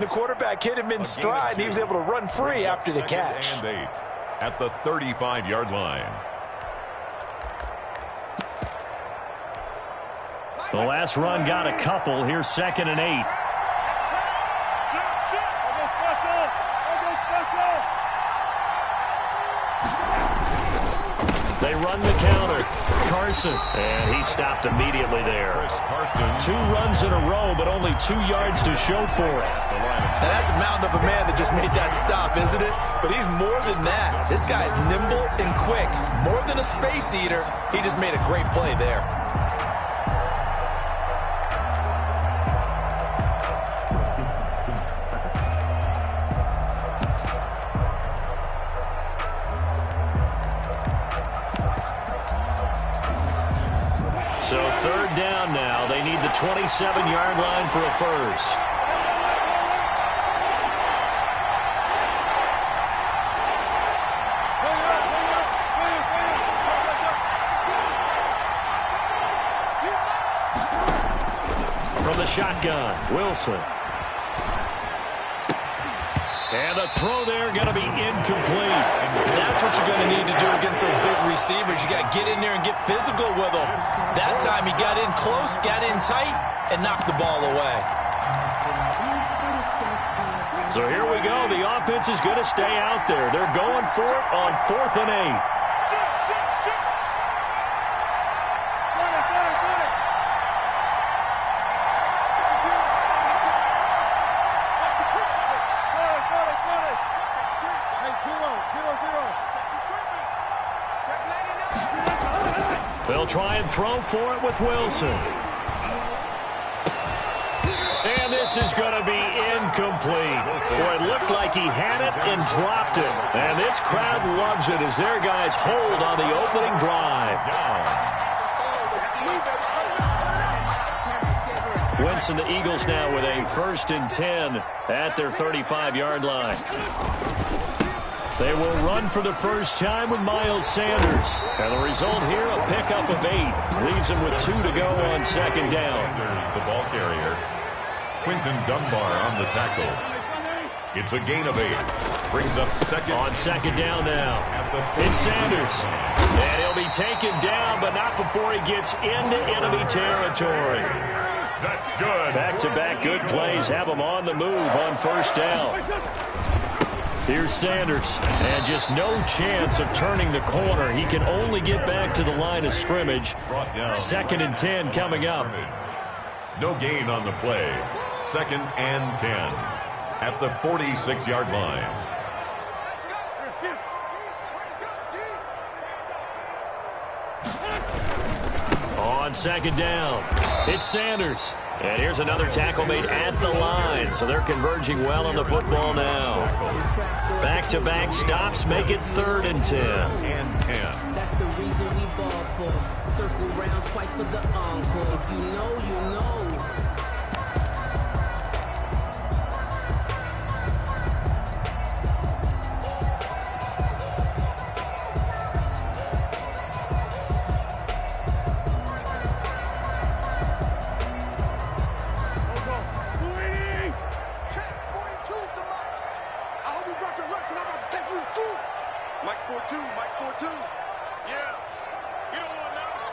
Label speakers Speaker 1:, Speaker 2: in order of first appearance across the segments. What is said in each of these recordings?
Speaker 1: The quarterback hit him in stride, and he was able to run free after the catch.
Speaker 2: And 8 at the 35-yard line.
Speaker 3: The last run got a couple. Here's 2nd and 8. They run the counter. Carson, and he stopped immediately there. 2 runs in a row, but only 2 yards to show for it.
Speaker 1: Now that's a mountain of a man that just made that stop, isn't it? But he's more than that. This guy's nimble and quick. More than a space eater. He just made a great play there.
Speaker 3: So 3rd down now. They need the 27-yard line for a first. From the shotgun, Wilson. And the throw there going to be incomplete.
Speaker 1: That's what you're going to need to do against those big receivers. You got to get in there and get physical with them. That time he got in close, got in tight, and knocked the ball away.
Speaker 3: So here we go. The offense is going to stay out there. They're going for it on 4th and 8. They'll try and throw for it with Wilson. And this is going to be incomplete. Boy, it looked like he had it and dropped it. And this crowd loves it as their guys hold on the opening drive. Wentz and the Eagles now with a 1st and 10 at their 35-yard line. They will run for the first time with Miles Sanders. And the result here, a pickup of 8. Leaves him with 2 to go on 2nd down.
Speaker 2: Sanders, the ball carrier. Quinton Dunbar on the tackle. It's a gain of 8. Brings up 2nd.
Speaker 3: On 2nd down now. It's Sanders. And he'll be taken down, but not before he gets into enemy territory.
Speaker 2: That's good.
Speaker 3: Back-to-back good plays have him on the move on 1st down. Here's Sanders, and just no chance of turning the corner. He can only get back to the line of scrimmage. 2nd and 10 coming up.
Speaker 2: No gain on the play. 2nd and 10 at the 46-yard line.
Speaker 3: On 2nd down, it's Sanders. And here's another tackle made at the line, so they're converging well on the football now. Back-to-back stops make it 3rd and 10.
Speaker 2: And 10.
Speaker 4: That's the reason we ball for. Circle round twice for the encore. If you know, you know.
Speaker 5: Mike's 4-2. Mike's 4-2. Yeah. You don't want to know.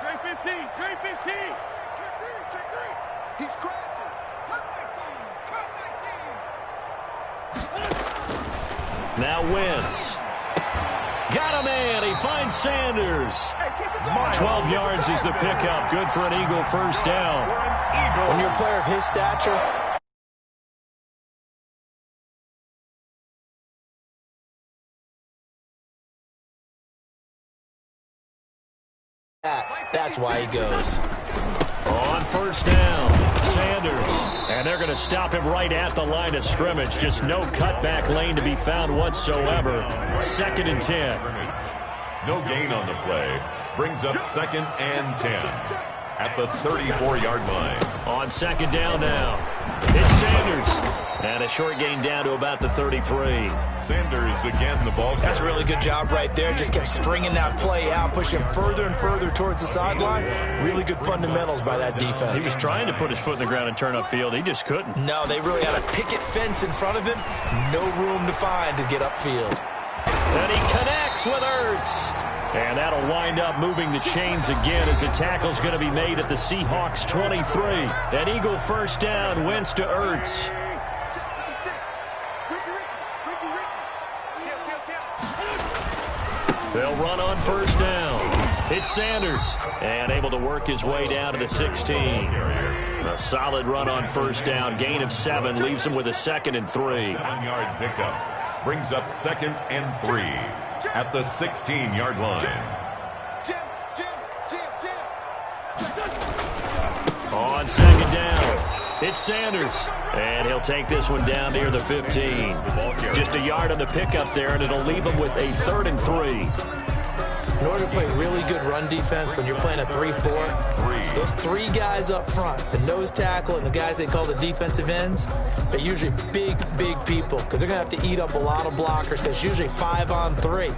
Speaker 5: Grade 15. Grade 15. Check 3. Check 3. He's crashing. Cut 19. Cut 19.
Speaker 3: Now Wentz. Got a man. He finds Sanders. 12 yards is the pickup. Good for an Eagle first down.
Speaker 1: When you're a player of his stature, that's why he goes.
Speaker 3: On first down, Sanders. And they're going to stop him right at the line of scrimmage. Just no cutback lane to be found whatsoever. 2nd and 10.
Speaker 2: No gain on the play. Brings up 2nd and 10 at the 34-yard line.
Speaker 3: On 2nd down now, it's Sanders. And a short gain down to about the 33.
Speaker 2: Sanders again the ball.
Speaker 1: That's a really good job right there. Just kept stringing that play out, pushing him further and further towards the sideline. Really good fundamentals by that defense.
Speaker 3: He was trying to put his foot in the ground and turn upfield. He just couldn't.
Speaker 1: No, they really had a picket fence in front of him. No room to find to get upfield.
Speaker 3: And he connects with Ertz. And that'll wind up moving the chains again as a tackle's going to be made at the Seahawks 23. An Eagle first down, Wentz to Ertz. They'll run on first down. It's Sanders. And able to work his way down to the 16. A solid run on first down. Gain of 7 leaves him with a 2nd and 3.
Speaker 2: 7-yard pickup. Brings up 2nd and 3 at the 16-yard line.
Speaker 3: On 2nd down, it's Sanders. And he'll take this one down near the 15. Just a yard on the pickup there, and it'll leave him with a 3rd and 3.
Speaker 1: In order to play really good run defense when you're playing a 3-4, those 3 guys up front, the nose tackle and the guys they call the defensive ends, they're usually big people because they're going to have to eat up a lot of blockers because it's usually 5 on 3.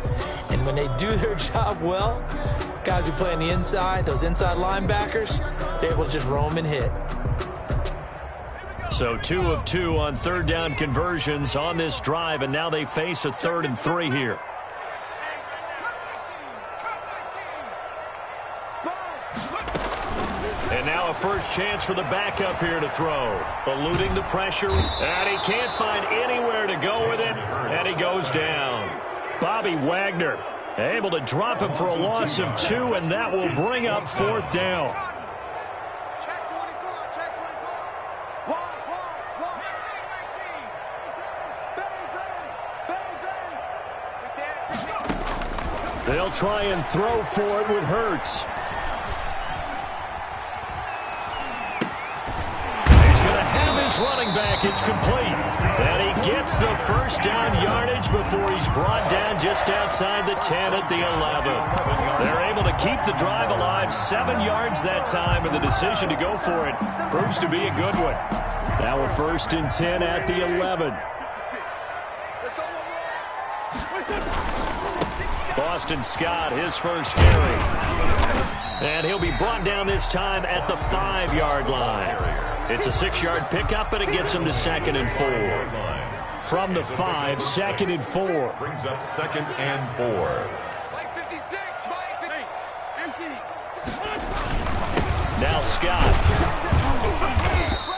Speaker 1: And when they do their job well, guys who play on the inside, those inside linebackers, they're able to just roam and hit.
Speaker 3: So 2 of 2 on 3rd down conversions on this drive, and now they face a 3rd and 3 here. And now a first chance for the backup here to throw. Eluding the pressure, and he can't find anywhere to go with it, and he goes down. Bobby Wagner able to drop him for a loss of 2, and that will bring up 4th down. They'll try and throw for it with Hurts. Running back, it's complete. And he gets the first down yardage before he's brought down just outside the 10 at the 11. They're able to keep the drive alive, 7 yards that time, and the decision to go for it proves to be a good one. Now a 1st and 10 at the 11. Boston Scott, his first carry. And he'll be brought down this time at the 5-yard line. It's a 6-yard pickup, and it gets him to 2nd and 4. From the 5, 2nd and 4.
Speaker 2: Brings up 2nd and 4.
Speaker 3: Now Scott.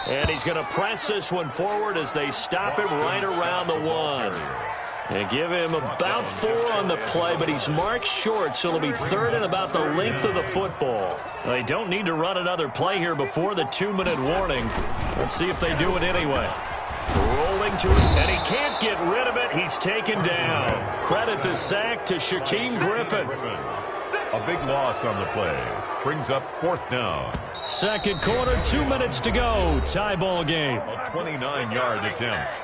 Speaker 3: And he's going to press this one forward as they stop him right around the 1. And give him about 4 on the play, but he's marked short, so it'll be 3rd and about the length of the football. They don't need to run another play here before the 2-minute warning. Let's see if they do it anyway. Rolling to it, and he can't get rid of it. He's taken down. Credit the sack to Shaquem Griffin.
Speaker 2: A big loss on the play. Brings up 4th down.
Speaker 3: 2nd quarter, 2 minutes to go. Tie ball game.
Speaker 2: A 29-yard attempt.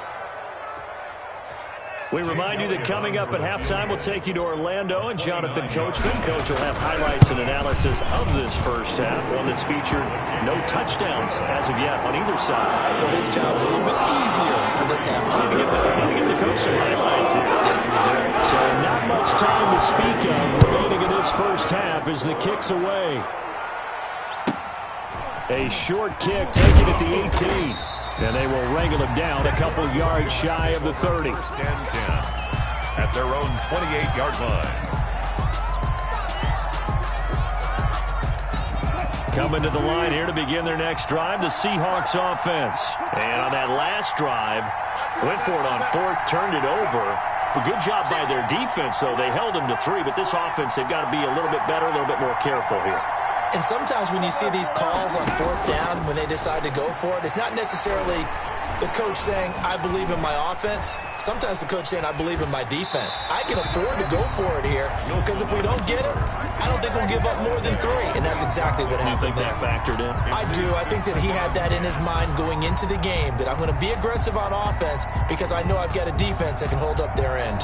Speaker 3: We remind you that coming up at halftime, we'll take you to Orlando and Jonathan Coachman. Coach will have highlights and analysis of this first half, one that's featured no touchdowns as of yet on either side.
Speaker 1: So his job's a little bit easier for this halftime.
Speaker 3: We get the coach some highlights here.
Speaker 1: Yes, we do.
Speaker 3: So not much time to speak of remaining in this first half as the kick's away. A short kick taken at the 18. And they will wrangle him down a couple yards shy of the 30.
Speaker 2: 10-10 at their own 28-yard line.
Speaker 3: Coming to the line here to begin their next drive, the Seahawks offense. And on that last drive, went for it on 4th, turned it over. A good job by their defense, though. They held them to 3, but this offense, they've got to be a little bit better, a little bit more careful here.
Speaker 1: And sometimes when you see these calls on 4th down, when they decide to go for it, it's not necessarily the coach saying, I believe in my offense. Sometimes the coach saying, I believe in my defense. I can afford to go for it here because if we don't get it, I don't think we'll give up more than 3. And that's exactly what happened.
Speaker 3: You think that factored in?
Speaker 1: I do. I think that he had that in his mind going into the game, that I'm going to be aggressive on offense because I know I've got a defense that can hold up their end.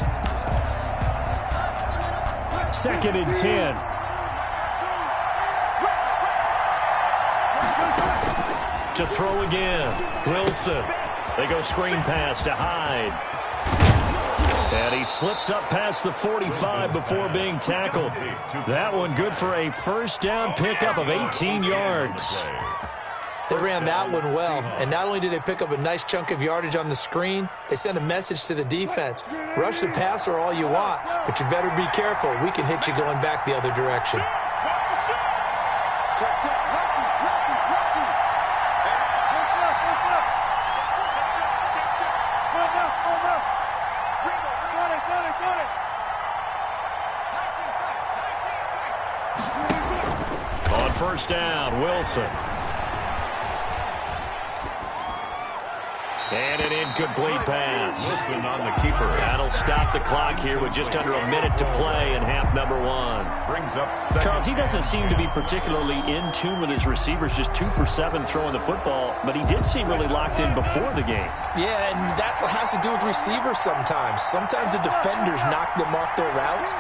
Speaker 3: 2nd and 10. To throw again. Wilson. They go screen pass to Hyde. And he slips up past the 45 before being tackled. That one good for a first down pickup of 18 yards.
Speaker 1: They ran that one well, and not only did they pick up a nice chunk of yardage on the screen, they sent a message to the defense. Rush the passer all you want, but you better be careful. We can hit you going back the other direction.
Speaker 3: On first down, Wilson. And an incomplete pass.
Speaker 2: Wilson on the keeper.
Speaker 3: That'll stop the clock here with just under a minute to play in half number one.
Speaker 2: Brings up second.
Speaker 3: Charles, he doesn't seem to be particularly in tune with his receivers, just 2 for 7 throwing the football, but he did seem really locked in before the game.
Speaker 1: Yeah, and that has to do with receivers sometimes. Sometimes the defenders mark their routes,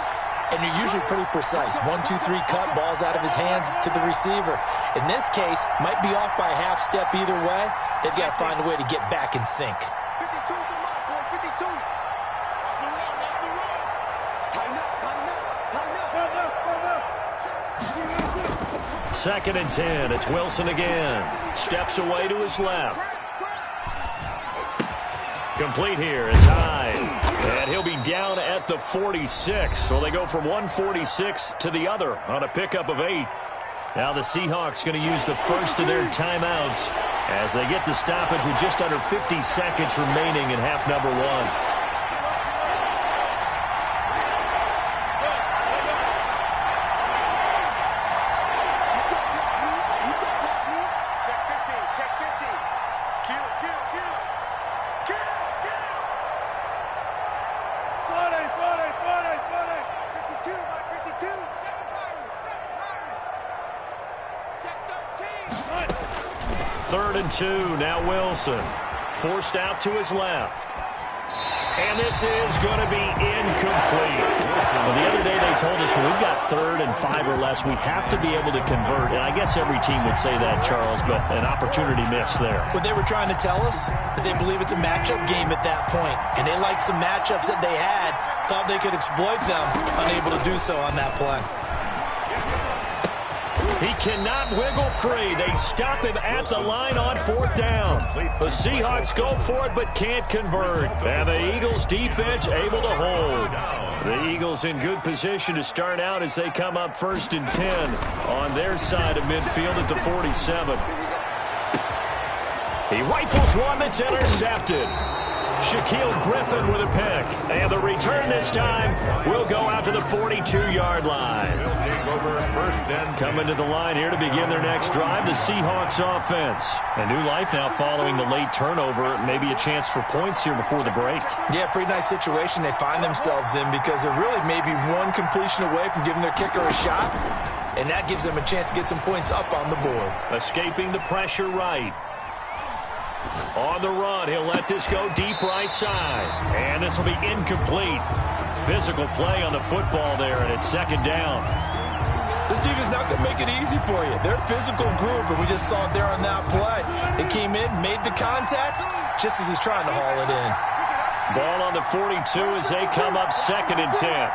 Speaker 1: and you're usually pretty precise. 1, 2, 3 cut, balls out of his hands to the receiver. In this case, might be off by a half step either way. They've got to find a way to get back in sync.
Speaker 5: 52 to mark, boys, 52. Watch the run, watch the run. Tighten up, tighten up, tighten up. Further.
Speaker 3: Second and 10. It's Wilson again. Steps away to his left. Complete here. It's Hyde. And he'll be down at the 46. So they go from 146 to the other on a pickup of 8. Now the Seahawks going to use the first of their timeouts as they get the stoppage with just under 50 seconds remaining in half number one.
Speaker 5: Check 50. Kill. 52, Mike, 52. 7 Check 13.
Speaker 3: Third and 2. Now Wilson. Forced out to his left. And this is going to be incomplete. Well, the other day they told us when we've got 3rd and 5 or less, we have to be able to convert. And I guess every team would say that, Charles, but an opportunity missed there.
Speaker 1: What they were trying to tell us is they believe it's a matchup game at that point. And they liked some matchups that they had, thought they could exploit them, unable to do so on that play.
Speaker 3: He cannot wiggle free. They stop him at the line on 4th down. The Seahawks go for it but can't convert. And the Eagles defense able to hold. The Eagles in good position to start out as they come up 1st and 10 on their side of midfield at the 47. He rifles one that's intercepted. Shaquille Griffin with a pick. And the return this time will go out to the 42-yard line.
Speaker 2: They'll take over 1st and 10.
Speaker 3: Coming to the line here to begin their next drive, the Seahawks offense. A new life now following the late turnover. Maybe a chance for points here before the break.
Speaker 1: Yeah, pretty nice situation they find themselves in because they're really maybe one completion away from giving their kicker a shot, and that gives them a chance to get some points up on the board.
Speaker 3: Escaping the pressure right. On the run, he'll let this go deep right side. And this will be incomplete. Physical play on the football there, and it's 2nd down.
Speaker 1: This defense not going to make it easy for you. They're a physical group, and we just saw it there on that play. They came in, made the contact, just as he's trying to haul it in.
Speaker 3: Ball on the 42 as they come up 2nd and 10.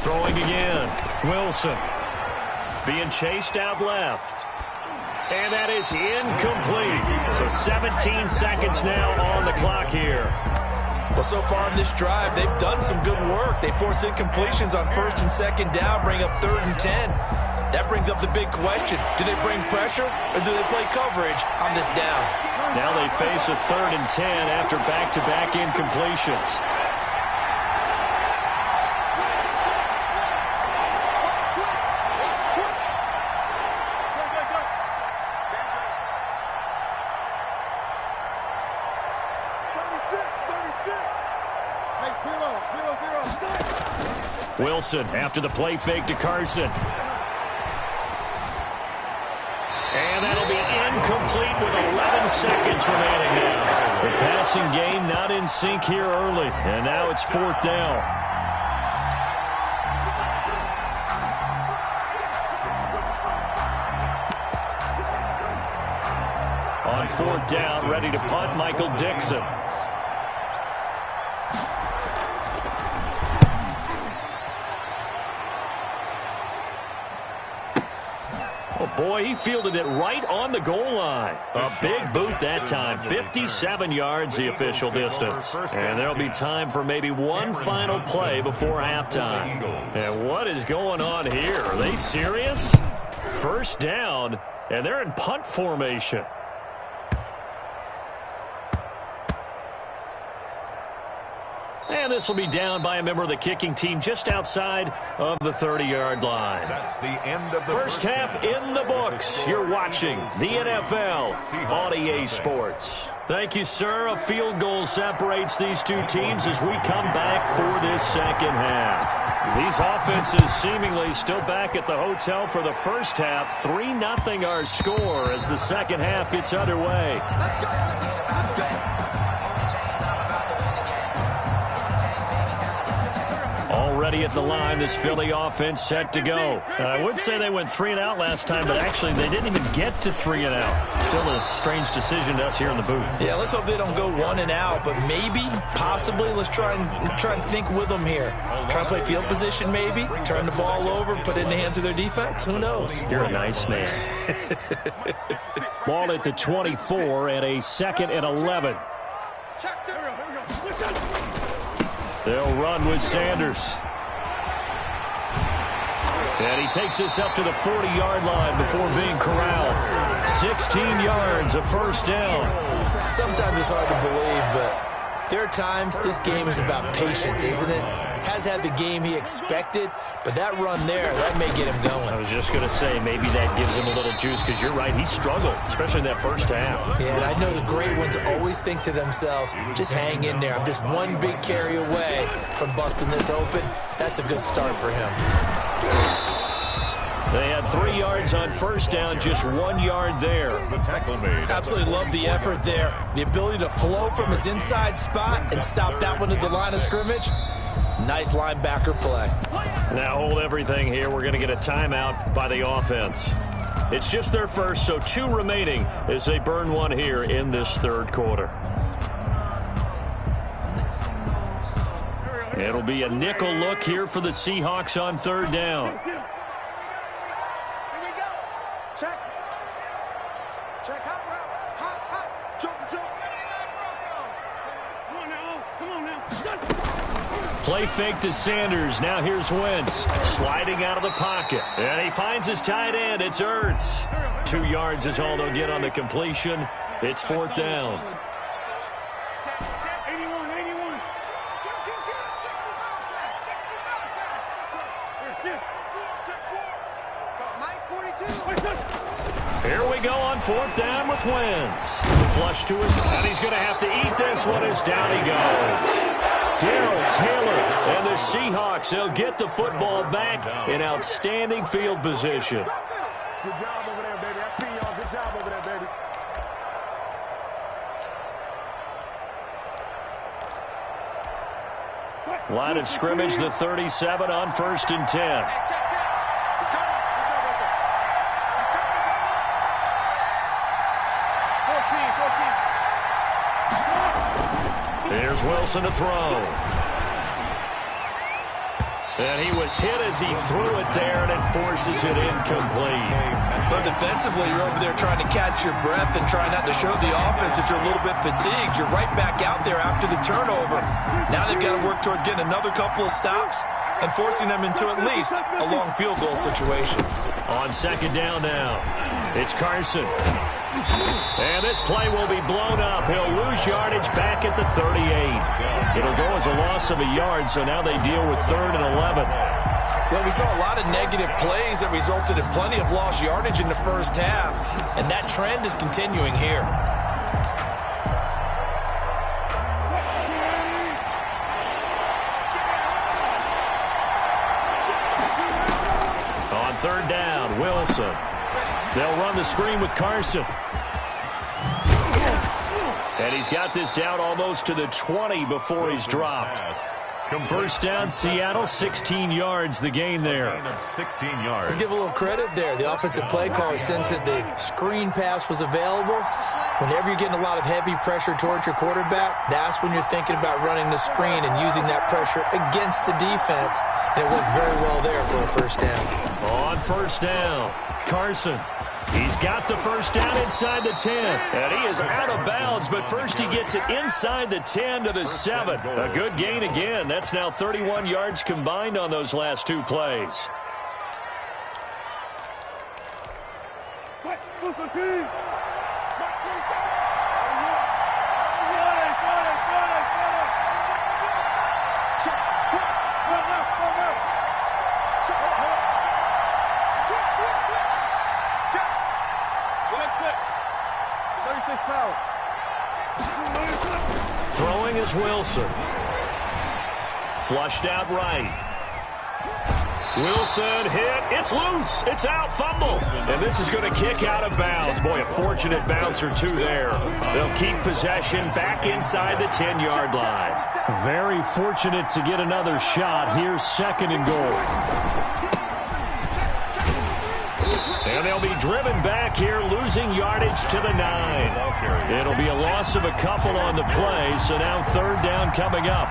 Speaker 3: Throwing again. Wilson. Being chased out left. And that is incomplete. So 17 seconds now on the clock here.
Speaker 1: Well, so far in this drive, they've done some good work. They force incompletions on 1st and 2nd down, bring up 3rd and 10. That brings up the big question. Do they bring pressure or do they play coverage on this down?
Speaker 3: Now they face a 3rd and 10 after back-to-back incompletions. Wilson after the play fake to Carson. And that'll be incomplete with 11 seconds remaining now. The passing game not in sync here early, and now it's 4th down. On 4th down, ready to punt, Michael Dixon. Oh, boy, he fielded it right on the goal line. A big boot that time. 57 yards, the official distance. And there'll be time for maybe one final play before halftime. And what is going on here? Are they serious? 1st down, and they're in punt formation. And this will be down by a member of the kicking team just outside of the 30-yard line.
Speaker 2: That's the end of the
Speaker 3: first half in the books. You're watching the NFL on EA Sports. Thank you, sir. A field goal separates these two teams as we come back for this second half. These offenses seemingly still back at the hotel for the first half. 3-0 our score as the second half gets underway. Already at the line, this Philly offense set to go. I would say they went 3 and out last time, but actually they didn't even get to 3 and out. Still a strange decision to us here in the booth.
Speaker 1: Yeah, let's hope they don't go 1 and out, but maybe, possibly, let's try and think with them here. Try and play field position maybe, turn the ball over, put it in the hands of their defense. Who knows?
Speaker 3: You're a nice man. Ball at the 24 and a 2nd and 11. They'll run with Sanders. And he takes us up to the 40-yard line before being corralled. 16 yards, a first down.
Speaker 1: Sometimes it's hard to believe, but there are times this game is about patience, isn't it? Has had the game he expected, but that run there, that may get him going.
Speaker 3: I was just going to say, maybe that gives him a little juice, because you're right, he struggled, especially in that first half.
Speaker 1: Yeah, and I know the great ones always think to themselves, just hang in there. I'm just one big carry away from busting this open. That's a good start for him.
Speaker 3: They had 3 yards on first down, just 1 yard there.
Speaker 2: The tackle made.
Speaker 1: Absolutely love the effort there. The ability to flow from his inside spot and stop that one at the line of scrimmage. Nice linebacker play.
Speaker 3: Now hold everything here. We're going to get a timeout by the offense. It's just their first, so 2 remaining as they burn one here in this third quarter. It'll be a nickel look here for the Seahawks on 3rd down.
Speaker 5: Check hot route. Hot. Jump. Come on now.
Speaker 3: Play fake to Sanders. Now here's Wentz sliding out of the pocket. And he finds his tight end. It's Ertz. 2 yards is all they'll get on the completion. It's 4th down.
Speaker 5: 81.
Speaker 3: Here we go on 4th down with Wentz. Flush to his, and he's going to have to eat this one as down he goes. Darrell Taylor and the Seahawks, they'll get the football back in outstanding field position.
Speaker 5: Good job over there, baby. I see y'all. Good job over there, baby.
Speaker 3: Line of scrimmage, the 37 on 1st and 10. Here's Wilson to throw. And he was hit as he threw it there, and it forces it incomplete.
Speaker 1: But defensively, you're over there trying to catch your breath and try not to show the offense that you're a little bit fatigued. You're right back out there after the turnover. Now they've got to work towards getting another couple of stops and forcing them into at least a long field goal situation.
Speaker 3: On 2nd down now, it's Carson. And this play will be blown up. He'll lose yardage back at the 38. It'll go as a loss of a yard, so now they deal with 3rd and 11.
Speaker 1: Well, we saw a lot of negative plays that resulted in plenty of lost yardage in the first half, and that trend is continuing here.
Speaker 3: third down, Wilson. They'll run the screen with Carson. And he's got this down almost to the 20 before he's dropped. First down, Seattle, 16 yards, the gain there.
Speaker 2: 16 yards.
Speaker 1: Let's give a little credit there. The offensive play caller sensed that the screen pass was available. Whenever you're getting a lot of heavy pressure towards your quarterback, that's when you're thinking about running the screen and using that pressure against the defense. And it worked very well there for a first down.
Speaker 3: On first down, Carson. He's got the first down inside the 10. And he is out of bounds, but first he gets it inside the 10 to the 7. A good gain again. That's now 31 yards combined on those last two plays. Throwing is Wilson. Flushed out right. Wilson hit. It's loose. It's out. Fumble. And this is going to kick out of bounds. Boy, a fortunate bounce or two there. They'll keep possession back inside the 10-yard line. Very fortunate to get another shot. Here's second and goal. And they'll be driven back here, losing yardage to the 9. It'll be a loss of a couple on the play, so now third down coming up.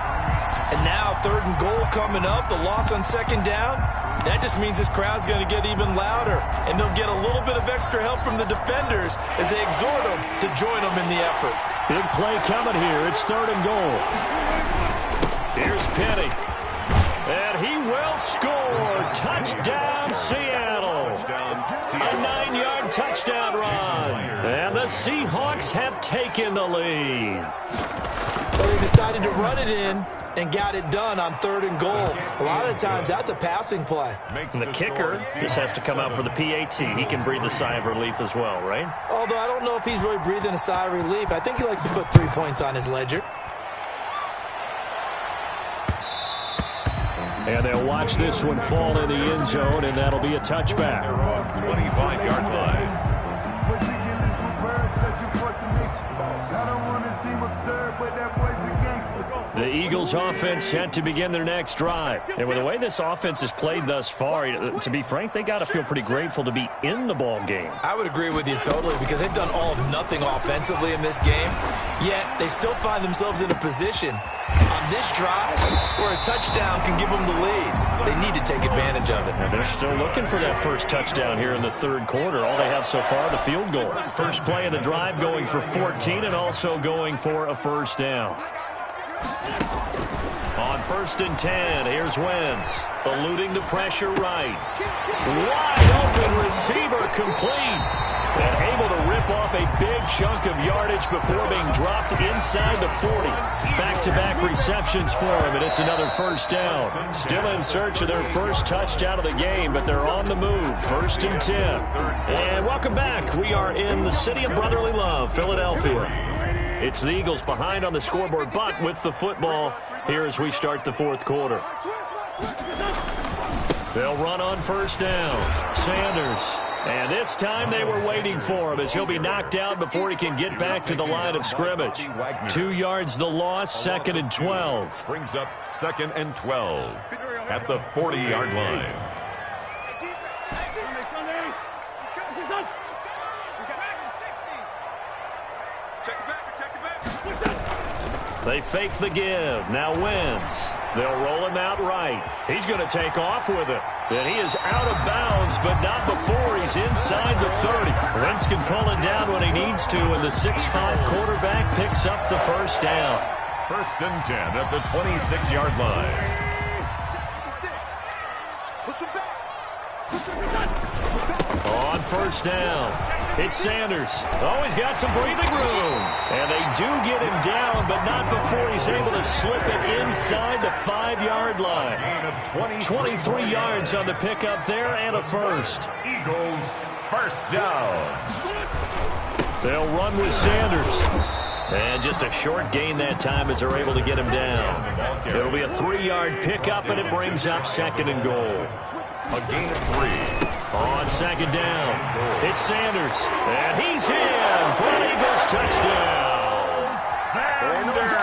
Speaker 1: And now third and goal coming up, the loss on second down. That just means this crowd's going to get even louder, and they'll get a little bit of extra help from the defenders as they exhort them to join them in the effort.
Speaker 3: Big play coming here. It's third and goal. Here's Penny. And he will score. Touchdown, Seattle. A 9-yard touchdown run. And the Seahawks have taken the lead.
Speaker 1: Well, they decided to run it in and got it done on third and goal. A lot of times, that's a passing play.
Speaker 3: And the kicker just has to come out for the PAT. He can breathe a sigh of relief as well, right?
Speaker 1: Although I don't know if he's really breathing a sigh of relief. I think he likes to put 3 points on his ledger.
Speaker 3: And they'll watch this one fall in the end zone, and that'll be a touchback.
Speaker 2: 25-yard line.
Speaker 3: The Eagles offense set to begin their next drive. And with the way this offense has played thus far, to be frank, they got to feel pretty grateful to be in the ball game.
Speaker 1: I would agree with you totally, because they've done all of nothing offensively in this game, yet they still find themselves in a position on this drive where a touchdown can give them the lead. They need to take advantage of it.
Speaker 3: And they're still looking for that first touchdown here in the third quarter. All they have so far, the field goal. First play of the drive going for 14 and also going for a first down. On first and 10, here's Wentz, eluding the pressure right. Wide open receiver complete. And able to rip off a big chunk of yardage before being dropped inside the 40. Back-to-back receptions for him, and it's another first down. Still in search of their first touchdown of the game, but they're on the move. First and 10. And welcome back. We are in the city of brotherly love, Philadelphia. It's the Eagles behind on the scoreboard, but with the football here as we start the fourth quarter. They'll run on first down. Sanders. And this time they were waiting for him as he'll be knocked out before he can get back to the line of scrimmage. 2 yards the loss, second and 12.
Speaker 2: Brings up second and 12 at the 40-yard line.
Speaker 3: They fake the give. Now Wentz. They'll roll him out right. He's going to take off with it. And he is out of bounds, but not before he's inside the 30. Wentz can pull it down when he needs to, and the 6'5" quarterback picks up the first down.
Speaker 2: First and 10 at the 26-yard line.
Speaker 3: On first down, it's Sanders. Oh, he's got some breathing room. And they do get him down, but not before he's able to slip it inside the 5-yard line. 23 yards on the pickup there and a first.
Speaker 2: Eagles first down.
Speaker 3: They'll run with Sanders. And just a short gain that time as they're able to get him down. It'll be a 3-yard pickup, and it brings up 2nd and goal.
Speaker 2: A gain of 3.
Speaker 3: On 2nd down, it's Sanders, and he's in for an Eagles touchdown.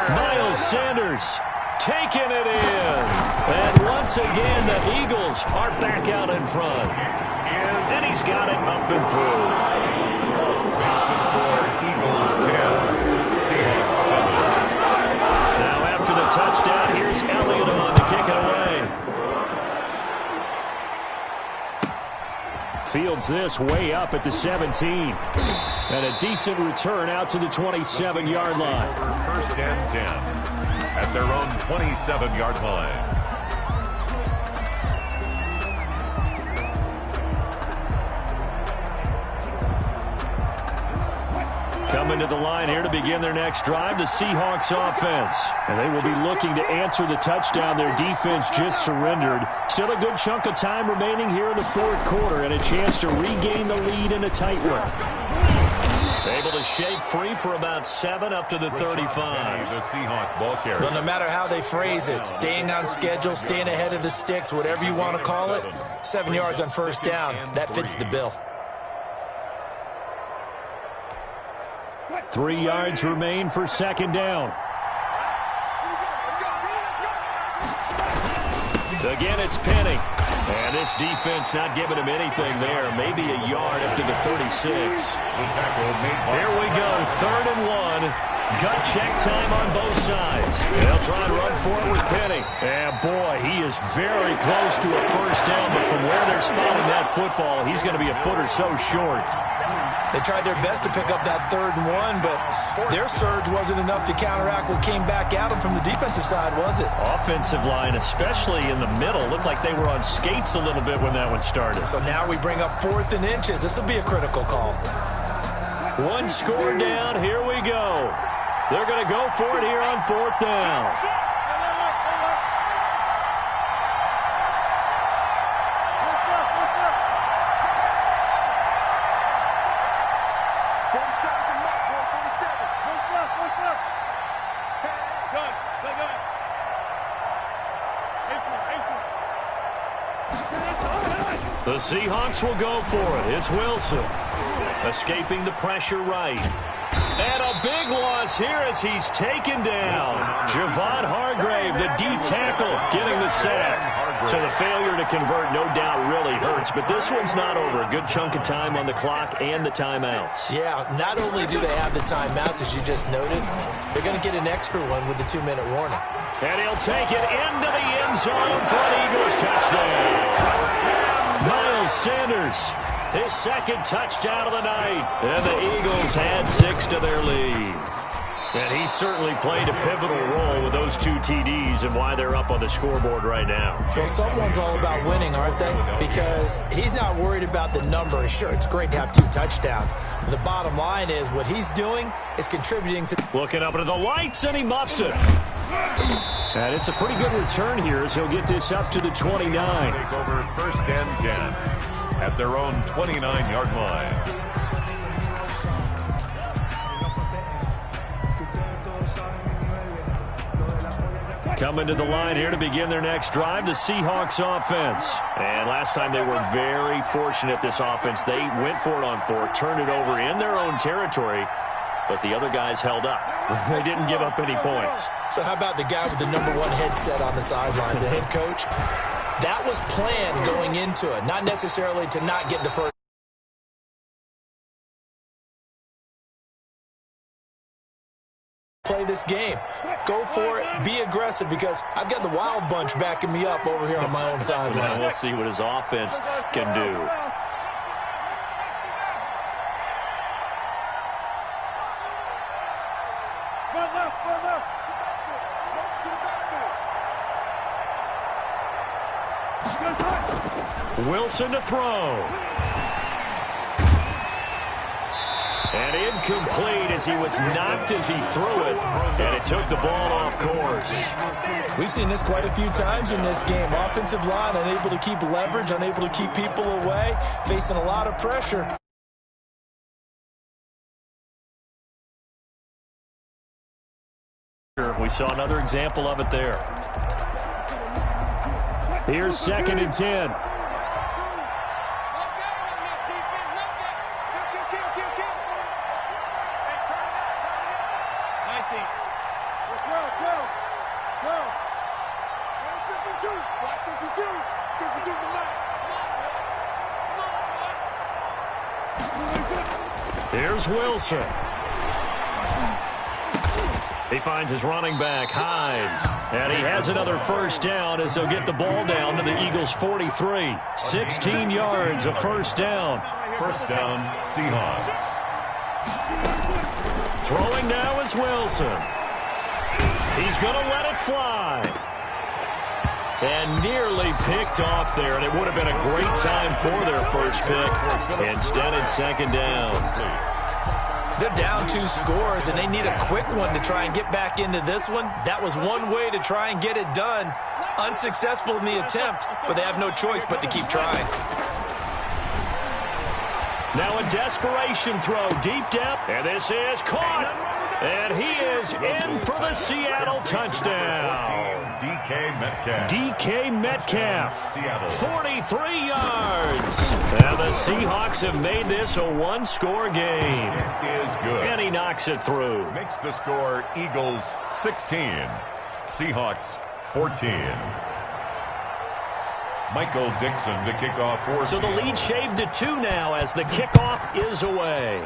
Speaker 3: Miles Sanders taking it in. And once again, the Eagles are back out in front. And he's got it up and through.
Speaker 2: Finish the score, Eagles 10, Seahawks 7.
Speaker 3: Now after the touchdown, here's Elliott on to kick it away. Fields this way up at the 17. And a decent return out to the 27-yard line.
Speaker 2: 1st and 10 at their own 27-yard line.
Speaker 3: Coming to the line here to begin their next drive, the Seahawks offense. And they will be looking to answer the touchdown their defense just surrendered. Still a good chunk of time remaining here in the 4th quarter and a chance to regain the lead in a tight one. Able to shake free for about 7 up to the 35.
Speaker 2: The Seahawks ball carrier.
Speaker 1: Well, no matter how they phrase it, staying on schedule, staying ahead of the sticks, whatever you want to call it, 7 yards on 1st down, that fits the bill.
Speaker 3: 3 yards remain for 2nd down. Again, it's Penny. And this defense not giving him anything there. Maybe a yard up to the 36. Here we go, 3rd and 1. Gut check time on both sides. They'll try and run for it with Penny. And boy, he is very close to a 1st down, but from where they're spotting that football, he's going to be a foot or so short.
Speaker 1: They tried their best to pick up that 3rd and 1, but their surge wasn't enough to counteract what came back at them from the defensive side, was it?
Speaker 3: Offensive line, especially in the middle, looked like they were on skates a little bit when that one started.
Speaker 1: So now we bring up 4th and inches. This will be a critical call.
Speaker 3: 1 score down. Here we go. They're going to go for it here on 4th down. The Seahawks will go for it. It's Wilson. Escaping the pressure right. And a big loss here as he's taken down. Javon Hargrave, the D-tackle, getting the sack. So the failure to convert no doubt really hurts, but this one's not over. A good chunk of time on the clock and the timeouts.
Speaker 1: Yeah, not only do they have the timeouts, as you just noted, they're going to get an extra one with the 2-minute warning.
Speaker 3: And he'll take it into the end zone for an Eagles touchdown. Miles Sanders, his 2nd touchdown of the night. And the Eagles had 6 to their lead. And he certainly played a pivotal role with those 2 TDs and why they're up on the scoreboard right now.
Speaker 1: Well, someone's all about winning, aren't they? Because he's not worried about the number. Sure, it's great to have 2 touchdowns. But the bottom line is what he's doing is contributing to...
Speaker 3: Looking up into the lights, and he muffs it. And it's a pretty good return here as he'll get this up to the 29.
Speaker 2: Take over 1st and 10 at their own 29-yard line.
Speaker 3: Coming to the line here to begin their next drive, the Seahawks offense. And last time they were very fortunate, this offense. They went for it on 4, turned it over in their own territory, but the other guys held up. They didn't give up any points.
Speaker 1: So how about the guy with the #1 headset on the sidelines, the head coach? That was planned going into it, not necessarily to not get the first. Play this game. Go for it. Be aggressive because I've got the Wild Bunch backing me up over here on my own sideline.
Speaker 3: We'll see what his offense can do. Wilson to throw. And incomplete as he was knocked as he threw it. And it took the ball off course.
Speaker 1: We've seen this quite a few times in this game. Offensive line unable to keep leverage, unable to keep people away, facing a lot of pressure.
Speaker 3: We saw another example of it there. Here's 2nd and 10. Here's Wilson. He finds his running back, Hines. And he has another first down as they'll get the ball down to the Eagles' 43. 16 yards of first down.
Speaker 2: First down, Seahawks.
Speaker 3: Throwing now is Wilson. He's going to let it fly. And nearly picked off there, and it would have been a great time for their first pick. Instead, it's 2nd down.
Speaker 1: They're down 2 scores, and they need a quick one to try and get back into this one. That was one way to try and get it done. Unsuccessful in the attempt, but they have no choice but to keep trying.
Speaker 3: Now a desperation throw deep down, and this is caught. And he is in for the Seattle touchdown. DK Metcalf, 43 yards. And the Seahawks have made this a one-score game.
Speaker 2: It is good.
Speaker 3: And he knocks it through.
Speaker 2: Makes the score Eagles 16, Seahawks 14. Michael Dixon to kick off for
Speaker 3: So the lead shaved to 2 now as the kickoff is away.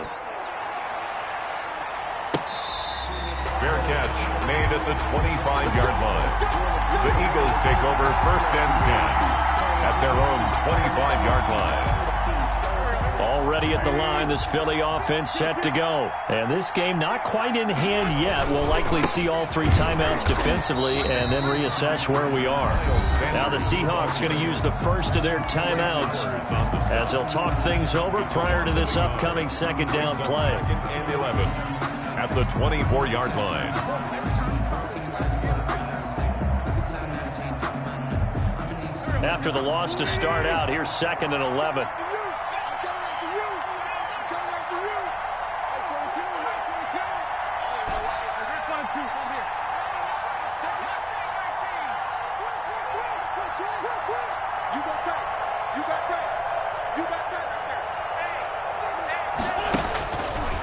Speaker 2: Fair catch made at the 25-yard line. The Eagles take over 1st and 10 at their own 25-yard line.
Speaker 3: Already at the line, this Philly offense set to go. And this game not quite in hand yet. We'll likely see all 3 timeouts defensively and then reassess where we are. Now the Seahawks going to use the first of their timeouts as they'll talk things over prior to this upcoming 2nd down play.
Speaker 2: 2nd and 11 at the 24-yard line.
Speaker 3: After the loss to start out, here's 2nd and 11.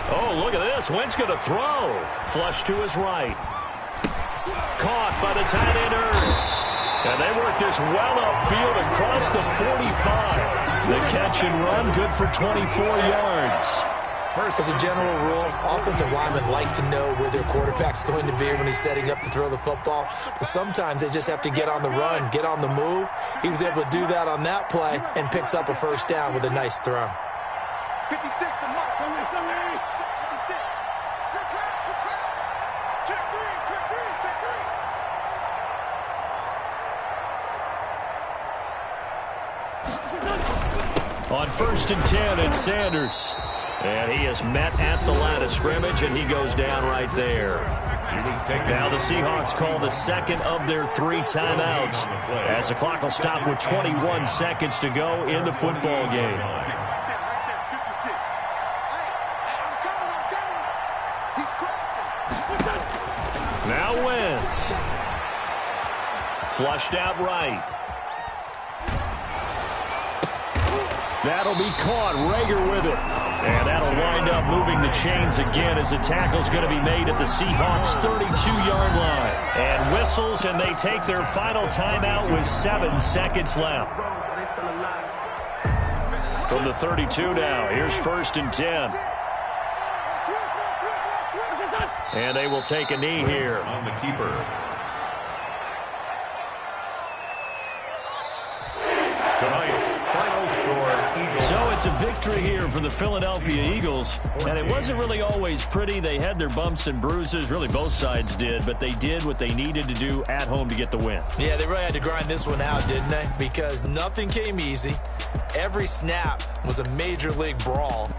Speaker 3: Oh, look at this. Wentz going to throw. Flush to his right. Caught by the tight end Ertz. And they work this well upfield across the 45. The catch and run good for 24 yards.
Speaker 1: As a general rule, offensive linemen like to know where their quarterback's going to be when he's setting up to throw the football. But sometimes they just have to get on the run, get on the move. He was able to do that on that play and picks up a first down with a nice throw.
Speaker 5: 56, the mark. Come here. 56. Good trap. Check 3.
Speaker 3: On 1st and 10, it's Sanders. And he is met at the line of scrimmage, and he goes down right there. Now the Seahawks call the 2nd of their 3 timeouts as the clock will stop with 21 seconds to go in the football game. Now Wentz. Flushed out right. That'll be caught. Rager with it. And that'll wind up moving the chains again as the tackle's going to be made at the Seahawks' 32-yard line. And whistles, and they take their final timeout with 7 seconds left. From the 32 now, here's 1st and 10. And they will take a knee here.
Speaker 2: On the keeper. Tonight's final score, Eagles.
Speaker 3: So it's a victory here for the Philadelphia Eagles. And it wasn't really always pretty. They had their bumps and bruises. Really, both sides did. But they did what they needed to do at home to get the win.
Speaker 1: Yeah, they really had to grind this one out, didn't they? Because nothing came easy. Every snap was a major league brawl.